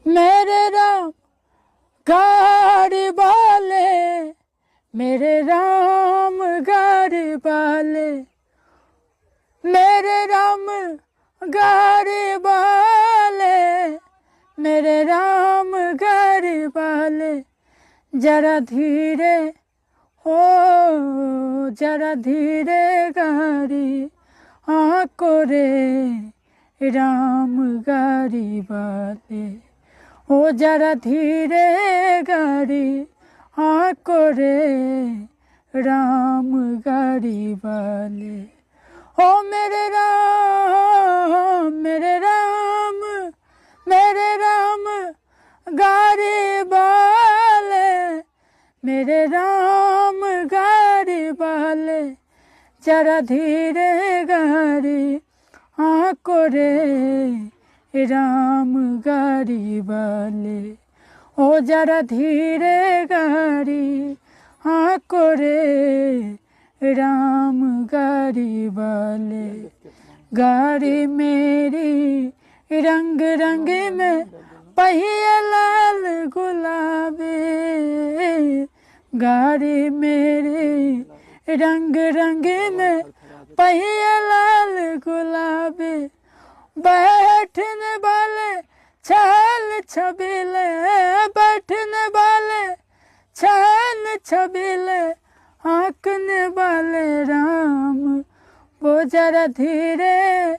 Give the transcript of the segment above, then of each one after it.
मेरे राम गाड़ी वाले, मेरे राम गाड़ी वाले, मेरे राम गाड़ी वाले, मेरे राम गाड़ी वाले, जरा धीरे हो, जरा धीरे गाड़ी आको रे राम गाड़ी वाले, ओ जरा धीरे गाड़ी आको रे राम गाड़ी वाले। ओ मेरे राम, मेरे राम, मेरे राम गाड़ी वाले, मेरे राम गाड़ी वाले, जरा धीरे गाड़ी आको रे राम गाड़ी वाले, ओ जरा धीरे गाड़ी आको रे राम गाड़ी वाले। गाड़ी मेरी रंग रंग में पहिया लाल गुलाबी, गाड़ी मेरी रंग रंग में पहिया लाल गुलाबी, बैठने वाले छल छबीले, बैठने वाले छल छबीले, आंकने वाले राम, वो जरा धीरे,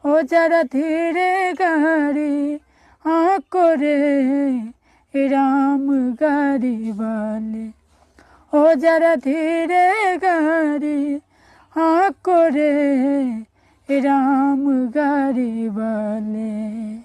ओ जरा धीरे गाड़ी आको रे राम गाड़ी वाले, ओ जरा धीरे गाड़ी आको रे राम गाड़ी वाले।